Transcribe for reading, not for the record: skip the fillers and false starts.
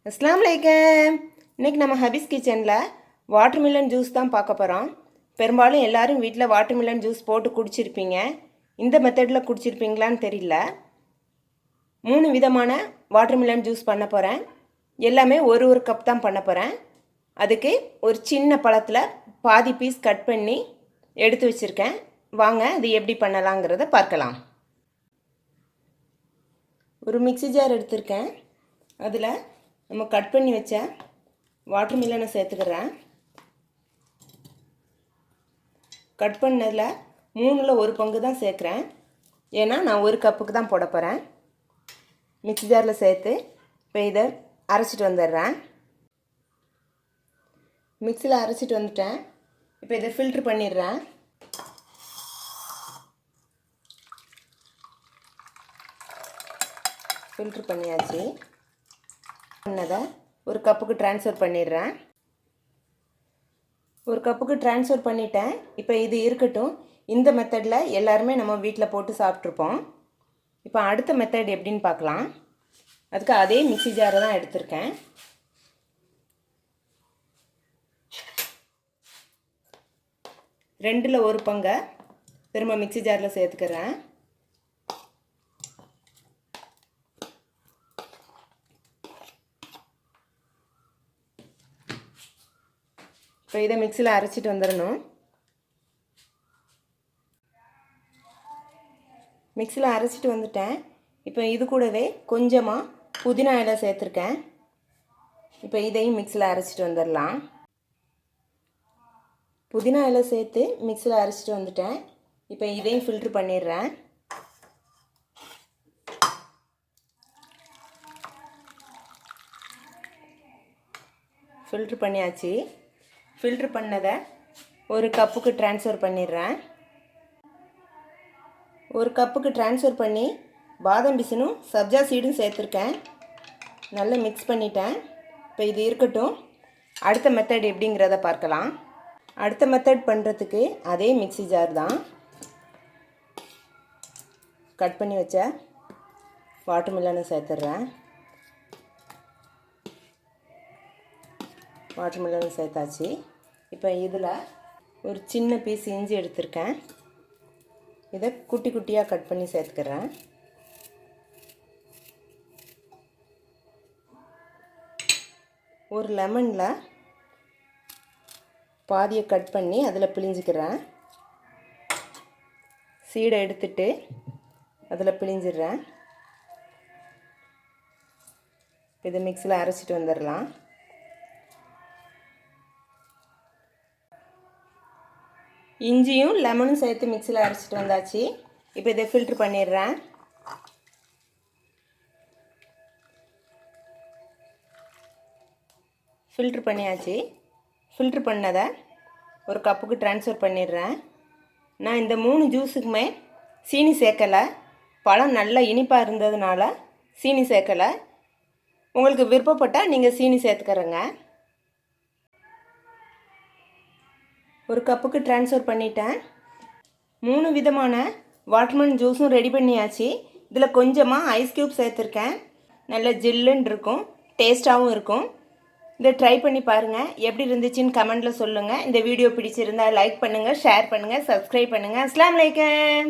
அஸ்ஸலாமு அலைக்கும். இன்றைக்கி நம்ம ஹபீஸ் கிச்சனில் வாட்டர்மிலன் ஜூஸ் தான் பார்க்க போகிறோம். பெரும்பாலும் எல்லோரும் வீட்டில் வாட்டர்மிலன் ஜூஸ் போட்டு குடிச்சிருப்பீங்க. இந்த மெத்தடில் குடிச்சிருப்பீங்களான்னு தெரியல. 3 விதமான வாட்டர்மிலன் ஜூஸ் பண்ண போகிறேன். எல்லாமே ஒரு கப் தான் பண்ண போகிறேன். அதுக்கு ஒரு சின்ன பழத்தில் பாதி பீஸ் கட் பண்ணி எடுத்து வச்சுருக்கேன். வாங்க அது எப்படி பண்ணலாங்கிறத பார்க்கலாம். ஒரு மிக்ஸி ஜார் எடுத்திருக்கேன். அதில் நம்ம கட் பண்ணி வச்ச வாட்டர்மிலனை சேர்த்துக்கிறேன். கட் பண்ணதில் 3ல் 1 பங்கு தான் சேர்க்குறேன். ஏன்னா நான் 1 கப்புக்கு தான் போட போகிறேன். மிக்ஸி ஜாரில் சேர்த்து இப்போ இதை அரைச்சிட்டு வந்துடுறேன். மிக்ஸியில் அரைச்சிட்டு வந்துட்டேன். இப்போ இதை ஃபில்ட்ரு பண்ணிடுறேன். ஃபில்ட்ரு பண்ணியாச்சு. பண்ணதை 1 கப்புக்கு ட்ரான்ஸ்ஃபர் பண்ணிடுறேன். 1 கப்புக்கு ட்ரான்ஸ்ஃபர் பண்ணிட்டேன். இப்போ இது இருக்கட்டும். இந்த மெத்தடில் எல்லாருமே நம்ம வீட்டில் போட்டு சாப்பிட்ருப்போம். இப்போ அடுத்த மெத்தட் எப்படின்னு பார்க்கலாம். அதுக்கு அதே மிக்ஸி ஜாரை தான் எடுத்திருக்கேன். ரெண்டில் 1 பங்கை திரும்ப மிக்ஸி ஜாரில் சேர்த்துக்கிறேன். இப்போ இதை மிக்ஸியில் அரைச்சிட்டு வந்துடணும். மிக்ஸியில் அரைச்சிட்டு வந்துட்டேன். இப்போ இது கூடவே கொஞ்சமாக புதினா இலை சேர்த்துருக்கேன். இப்போ இதையும் மிக்ஸியில் அரைச்சிட்டு வந்துடலாம். புதினா இலை சேர்த்து மிக்ஸியில் அரைச்சிட்டு வந்துட்டேன். இப்போ இதையும் ஃபில்ட்ரு பண்ணிடுறேன். ஃபில்ட்ரு பண்ணியாச்சு. ஃபில்ட்ரு பண்ணதை 1 கப்புக்கு ட்ரான்ஸ்ஃபர் பண்ணிடுறேன். 1 கப்புக்கு ட்ரான்ஸ்ஃபர் பண்ணி பாதாம் பிசினும் சப்ஜா சீடும் சேர்த்துருக்கேன். நல்லா மிக்ஸ் பண்ணிட்டேன். இப்போ இது இருக்கட்டும். அடுத்த மெத்தட் எப்படிங்கிறத பார்க்கலாம். அடுத்த மெத்தட் பண்ணுறதுக்கு அதே மிக்ஸி ஜார் தான். கட் பண்ணி வச்ச வாட்டர்மிலனை சேர்த்துட்றேன். வாட்டர்மிலன் சேர்த்தாச்சு. இப்போ இதில் ஒரு சின்ன பீஸ் இஞ்சி எடுத்திருக்கேன். இதை குட்டி குட்டியாக கட் பண்ணி சேர்த்துக்கிறேன். ஒரு லெமனில் பாதியை கட் பண்ணி அதில் பிழிஞ்சிக்கிறேன். சீடை எடுத்துட்டு அதில் பிழிஞ்சிடுறேன். இதை மிக்ஸியில் அரைச்சிட்டு வந்துடலாம். இஞ்சியும் லெமனும் சேர்த்து மிக்ஸியில் அரைச்சிட்டு வந்தாச்சு. இப்போ இதை ஃபில்ட்ரு பண்ணிடுறேன். ஃபில்ட்ரு பண்ணியாச்சு. ஃபில்ட்ரு பண்ணதை 1 கப்புக்கு ட்ரான்ஸ்ஃபர் பண்ணிடுறேன். நான் இந்த 3 ஜூஸுக்குமே சீனி சேர்க்கலை. பழம் நல்லா இனிப்பாக இருந்ததுனால சீனி சேர்க்கலை. உங்களுக்கு விருப்பப்பட்டால் நீங்கள் சீனி சேர்த்துக்கிறங்க. 1 கப்புக்கு ட்ரான்ஸ்ஃபர் பண்ணிட்டேன். 3 விதமான வாட்டர்மெலன் ஜூஸும் ரெடி பண்ணியாச்சு. இதில் கொஞ்சமாக ஐஸ் க்யூப் சேர்த்துருக்கேன். நல்ல ஜில்லுன்னு இருக்கும், டேஸ்ட்டாகவும் இருக்கும். இதை ட்ரை பண்ணி பாருங்கள். எப்படி இருந்துச்சுன்னு கமெண்டில் சொல்லுங்கள். இந்த வீடியோ பிடிச்சிருந்தால் லைக் பண்ணுங்கள், ஷேர் பண்ணுங்கள், சப்ஸ்கிரைப் பண்ணுங்கள். அஸ்ஸலாமு அலைக்கும்.